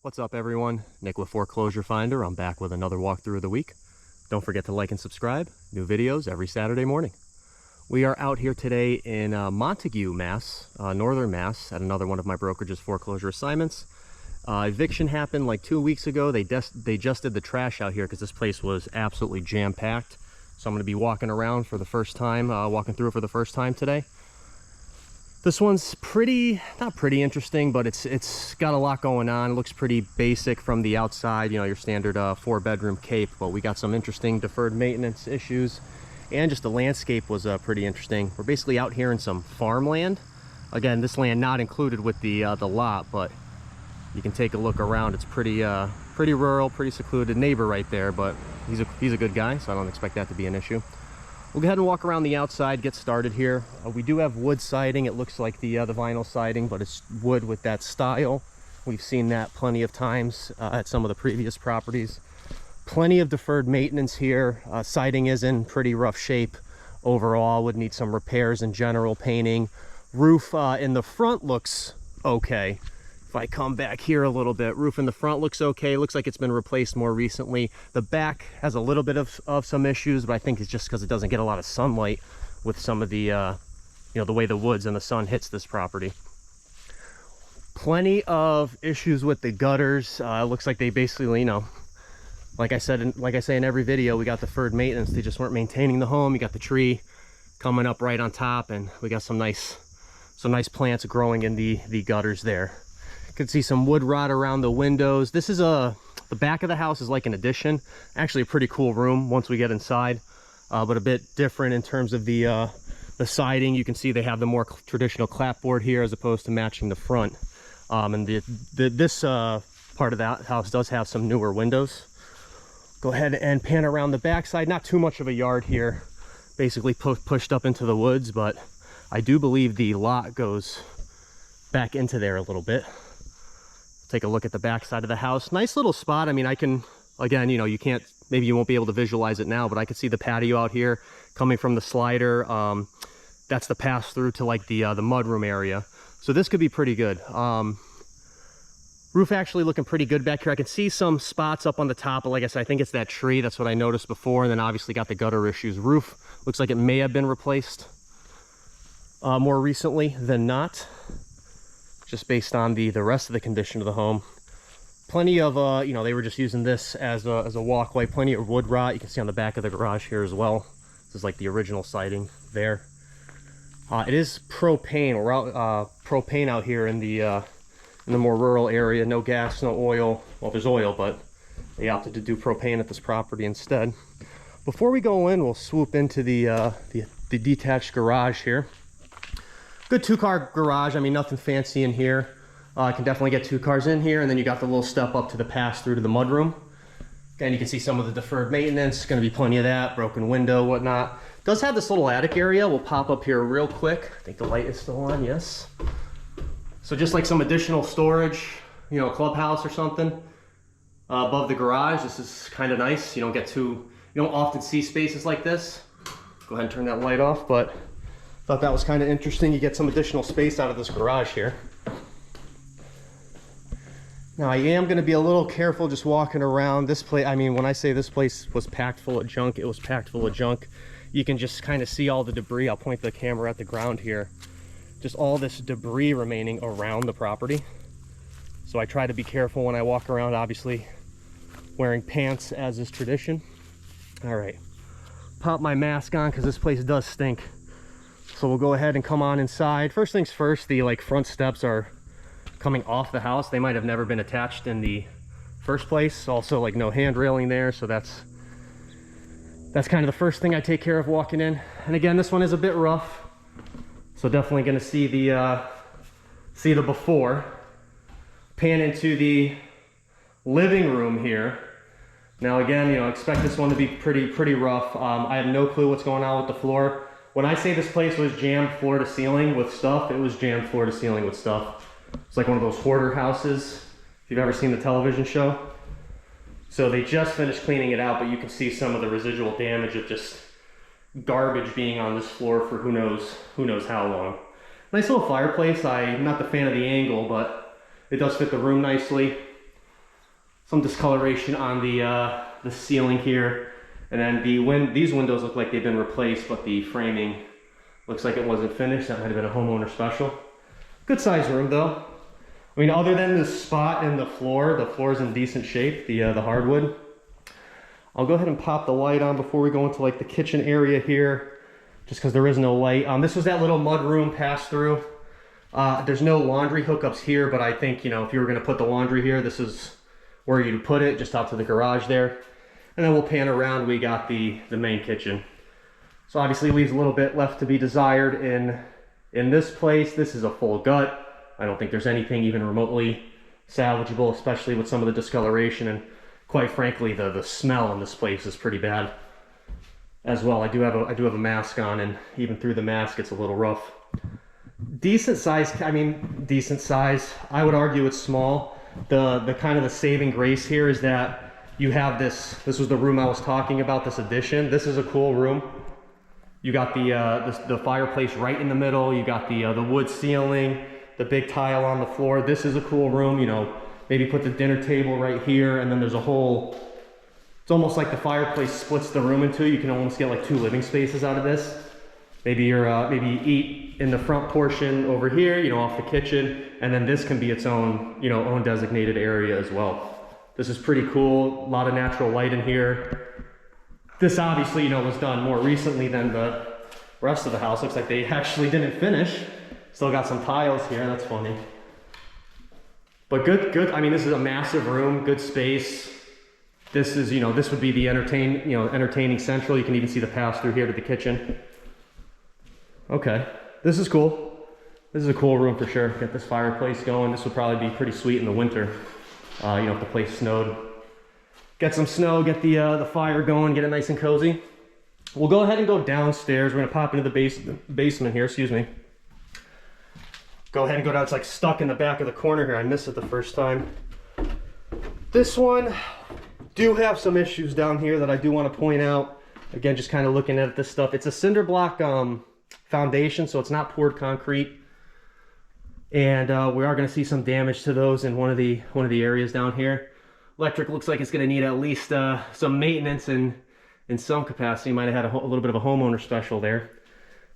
What's up, everyone? Nick with Foreclosure Finder. I'm back with another walkthrough of the week. Don't forget to like and subscribe. New videos every Saturday morning. We are out here today in Montague, Mass, Northern Mass, at another one of my brokerage's foreclosure assignments. Eviction happened like 2 weeks ago. They just did the trash out here because this place was absolutely jam-packed. So I'm going to be walking around for the first time, walking through for the first time today. This one's not pretty interesting, but it's got a lot going on. It looks pretty basic from the outside, you know, your standard 4-bedroom cape, but we got some interesting deferred maintenance issues, and just the landscape was pretty interesting. We're basically out here in some farmland. Again, this land not included with the lot, but you can take a look around. It's pretty rural, pretty secluded. Neighbor right there, but he's a good guy, so I don't expect that to be an issue. We'll go ahead and walk around the outside, get started here. We do have wood siding. It looks like the vinyl siding, but it's wood with that style. We've seen that plenty of times at some of the previous properties. Plenty of deferred maintenance here. Siding is in pretty rough shape overall. Would need some repairs in general, painting. Roof in the front looks okay. If I come back here a little bit, roof in the front looks okay. Looks like it's been replaced more recently. The back has a little bit of some issues, but I think it's just because it doesn't get a lot of sunlight with some of the, you know, the way the woods and the sun hits this property. Plenty of issues with the gutters. Looks like they basically, you know, like I say in every video, we got deferred maintenance. They just weren't maintaining the home. You got the tree coming up right on top, and we got some nice plants growing in the gutters there. You can see some wood rot around the windows. This is the back of the house is like an addition. Actually a pretty cool room once we get inside, but a bit different in terms of the siding. You can see they have the more traditional clapboard here as opposed to matching the front. And this part of that house does have some newer windows. Go ahead and pan around the back side. Not too much of a yard here, basically pushed up into the woods, but I do believe the lot goes back into there a little bit. Take a look at the back side of the house. Nice little spot. I mean, I can, again, you know, maybe you won't be able to visualize it now, but I can see the patio out here coming from the slider. That's the pass through to like the mudroom area. So this could be pretty good. Roof actually looking pretty good back here. I can see some spots up on the top, but like I said, I think it's that tree. That's what I noticed before. And then obviously got the gutter issues. Roof looks like it may have been replaced more recently than not, just based on the rest of the condition of the home. Plenty of you know, they were just using this as a walkway. Plenty of wood rot. You can see on the back of the garage here as well. This is like the original siding there. It is propane. We're out propane out here in the more rural area. No gas, no oil. Well, there's oil, but they opted to do propane at this property instead. Before we go in, we'll swoop into the detached garage here. Good 2-car garage. I mean, nothing fancy in here. I can definitely get 2 cars in here, and then you got the little step up to the pass through to the mudroom. Again, you can see some of the deferred maintenance. Going to be plenty of that. Broken window, whatnot. Does have this little attic area. We'll pop up here real quick. I think the light is still on. Yes. So just like some additional storage, you know, a clubhouse or something above the garage. This is kind of nice. You don't often see spaces like this. Go ahead and turn that light off, but thought that was kind of interesting. You get some additional space out of this garage here. Now I am going to be a little careful just walking around this place. I mean, when I say this place was packed full of junk, it was packed full of junk. You can just kind of see all the debris. I'll point the camera at the ground here. Just all this debris remaining around the property. So I try to be careful when I walk around, obviously wearing pants as is tradition. All right, pop my mask on because this place does stink. So we'll go ahead and come on inside. First things first, the front steps are coming off the house. They might have never been attached in the first place. Also, like, no hand railing there, so that's kind of the first thing I take care of walking in. And again, this one is a bit rough, so definitely going to see the before. Pan into the living room here. Now again, you know, expect this one to be pretty rough. I have no clue what's going on with the floor. When I say this place was jammed floor to ceiling with stuff, it was jammed floor to ceiling with stuff. It's like one of those hoarder houses, if you've ever seen the television show. So they just finished cleaning it out, but you can see some of the residual damage of just garbage being on this floor for who knows how long. Nice little fireplace. I'm not the fan of the angle, but it does fit the room nicely. some discoloration on the ceiling here. And then these windows look like they've been replaced, but the framing looks like it wasn't finished. That might have been a homeowner special. Good size room though. I mean, other than the spot in the floor's in decent shape, the hardwood. I'll go ahead and pop the light on before we go into like the kitchen area here, just because there is no light. This was that little mud room pass through. There's no laundry hookups here, but I think, you know, if you were gonna put the laundry here, this is where you'd put it, just out to the garage there. And then we'll pan around, we got the main kitchen. So obviously leaves a little bit left to be desired in this place. This is a full gut. I don't think there's anything even remotely salvageable, especially with some of the discoloration, and quite frankly, the smell in this place is pretty bad as well. I do have a mask on, and even through the mask, it's a little rough. Decent size. I would argue it's small. The kind of the saving grace here is that you have this was the room I was talking about, this addition. This is a cool room. You got the fireplace right in the middle. You got the wood ceiling, the big tile on the floor. This is a cool room, you know, maybe put the dinner table right here, and then there's a whole, it's almost like the fireplace splits the room in two. You can almost get like 2 living spaces out of this. Maybe maybe you eat in the front portion over here, you know, off the kitchen, and then this can be its own, you know, own designated area as well. This is pretty cool. A lot of natural light in here. This obviously, you know, was done more recently than the rest of the house. Looks like they actually didn't finish. Still got some tiles here. That's funny. But good. I mean, this is a massive room, good space. This is, you know, this would be the entertaining central. You can even see the pass through here to the kitchen. Okay, this is cool. This is a cool room for sure. Get this fireplace going. This would probably be pretty sweet in the winter. You know, if the place snowed. Get some snow, get the fire going, get it nice and cozy. We'll go ahead and go downstairs. We're gonna pop into the basement here, excuse me. Go ahead and go down. It's like stuck in the back of the corner here. I missed it the first time. This one do have some issues down here that I do want to point out. Again, just kind of looking at this stuff. It's a cinder block foundation, so it's not poured concrete. And we are going to see some damage to those in one of the areas down here. Electric looks like it's going to need at least some maintenance in some capacity. Might have had a little bit of a homeowner special there.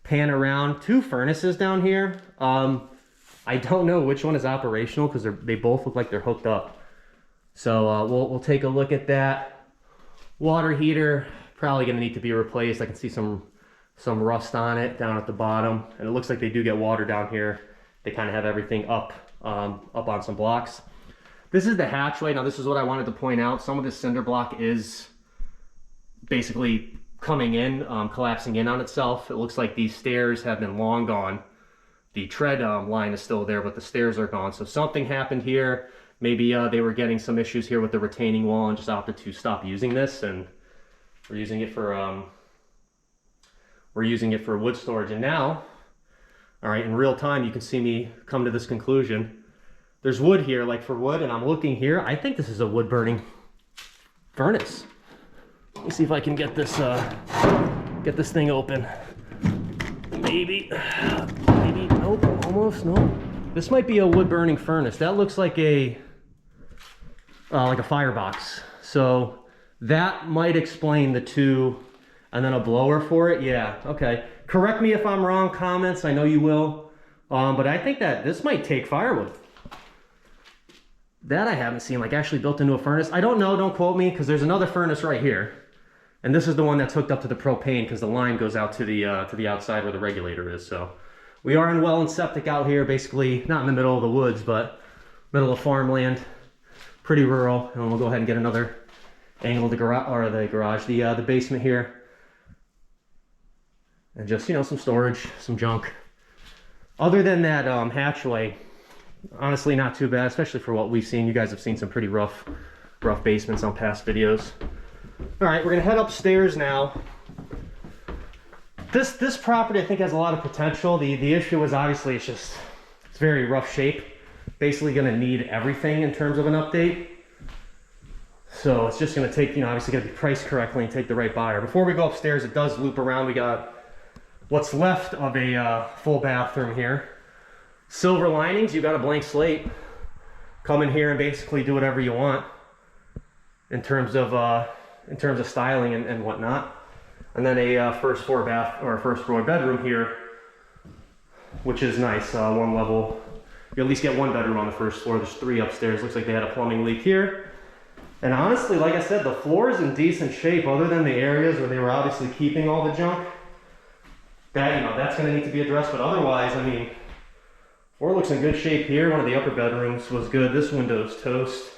Pan around, 2 furnaces down here. I don't know which one is operational because they both look like they're hooked up. So we'll take a look at that. Water heater probably going to need to be replaced. I can see some rust on it down at the bottom, and it looks like they do get water down here. They kind of have everything up on some blocks. This is the hatchway. Now this is what I wanted to point out. Some of this cinder block is basically coming in, collapsing in on itself. It looks like these stairs have been long gone. The tread line is still there, but the stairs are gone. So something happened here. Maybe they were getting some issues here with the retaining wall and just opted to stop using this, and we're using it for wood storage. And now, all right, in real time, you can see me come to this conclusion. There's wood here, like for wood, and I'm looking here. I think this is a wood burning furnace. Let me see if I can get this thing open. Maybe, nope, almost, no. This might be a wood burning furnace. That looks like a firebox. So that might explain the 2, and then a blower for it. Yeah, okay. Correct me if I'm wrong, comments, I know you will. But I think that this might take firewood. That I haven't seen, like actually built into a furnace. I don't know, don't quote me, because there's another furnace right here. And this is the one that's hooked up to the propane because the line goes out to the outside where the regulator is. So we are in well and septic out here, basically not in the middle of the woods, but middle of farmland, pretty rural. And we'll go ahead and get another angle of the basement here. And just, you know, some storage, some junk. Other than that hatchway, honestly not too bad, especially for what we've seen. You guys have seen some pretty rough basements on past videos. All right, we're gonna head upstairs now. This property I think has a lot of potential. The issue is obviously it's very rough shape. Basically gonna need everything in terms of an update. So it's just gonna take, you know, obviously gotta be priced correctly and take the right buyer. Before we go upstairs, it does loop around. We got what's left of a full bathroom here. Silver linings, you got a blank slate. Come in here and basically do whatever you want. in terms of styling and whatnot. And then a first floor bedroom here, which is nice. One level. You at least get one bedroom on the first floor. There's 3 upstairs. Looks like they had a plumbing leak here. And honestly, like I said, the floor is in decent shape, other than the areas where they were obviously keeping all the junk. That, you know, that's going to need to be addressed. But otherwise, I mean, floor looks in good shape here. One of the upper bedrooms was good. This window's toast.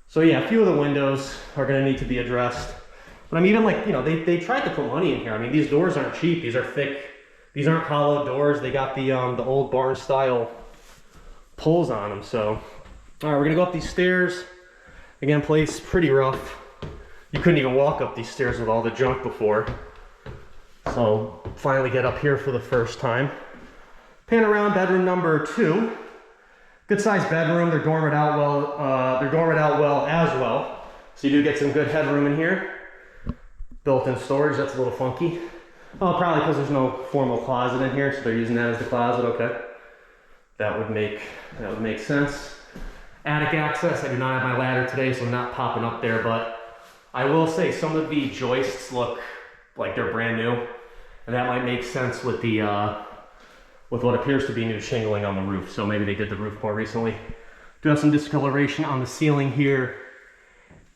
So yeah, a few of the windows are going to need to be addressed. But I'm even like, you know, they tried to put money in here. I mean, these doors aren't cheap. These are thick. These aren't hollow doors. They got the old barn style pulls on them. So, all right, we're gonna go up these stairs. Again, place pretty rough. You couldn't even walk up these stairs with all the junk before. So finally get up here for the first time. Pan around bedroom number 2. Good sized bedroom. They're dormered out well. As well. So you do get some good headroom in here. Built-in storage. That's a little funky. Oh, probably because there's no formal closet in here, so they're using that as the closet. Okay. That would make sense. Attic access. I do not have my ladder today, so I'm not popping up there, but I will say some of the joists look like they're brand new, and that might make sense with the with what appears to be new shingling on the roof. So maybe they did the roof more recently. Do have some discoloration on the ceiling here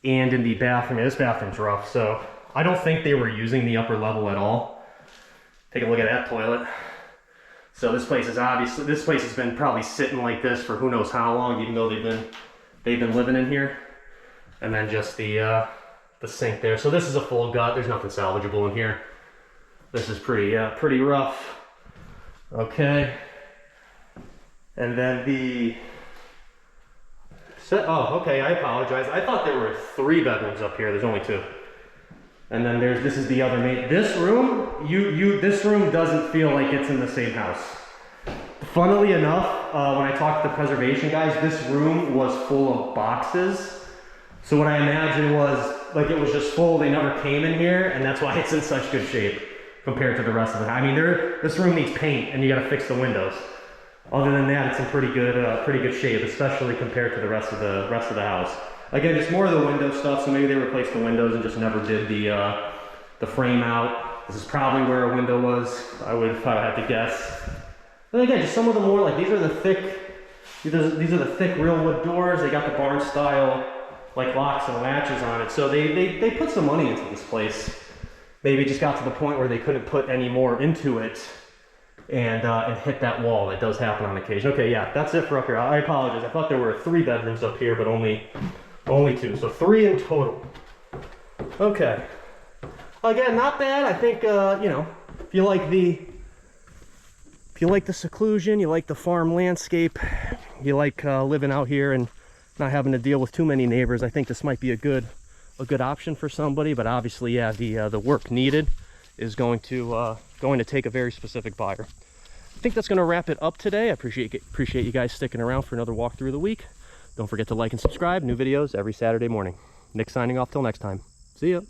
and in the bathroom. This bathroom's rough, so I don't think they were using the upper level at all. Take a look at that toilet. So this place has been probably sitting like this for who knows how long, even though they've been living in here. And then just the sink there. So this is a full gut. There's nothing salvageable in here. This is pretty rough. Okay. And then oh, okay, I apologize. I thought there were 3 bedrooms up here. There's only 2. And then this is the other main. This room, this room doesn't feel like it's in the same house. Funnily enough, when I talked to the preservation guys, this room was full of boxes. So what I imagined was, like, it was just full, they never came in here, and that's why it's in such good shape compared to the rest of the house. I mean, this room needs paint, and you gotta fix the windows. Other than that, it's in pretty good shape, especially compared to the rest of the house. Again, just more of the window stuff, so maybe they replaced the windows and just never did the frame out. This is probably where a window was, I would have to guess. And again, just some of the more, like, these are the thick real wood doors. They got the barn style, like, locks and latches on it. So they put some money into this place. Maybe just got to the point where they couldn't put any more into it and hit that wall. That does happen on occasion. Okay, yeah, that's it for up here. I apologize. I thought there were 3 bedrooms up here, but only 2, so 3 in total. Okay. Again, not bad. I think, you know, if you like the seclusion, you like the farm landscape, you like living out here and not having to deal with too many neighbors, I think this might be a good option for somebody. But obviously, yeah, the work needed is going to take a very specific buyer. I think that's going to wrap it up today. I appreciate you guys sticking around for another walkthrough of the week. Don't forget to like and subscribe. New videos every Saturday morning. Nick signing off till next time. See ya.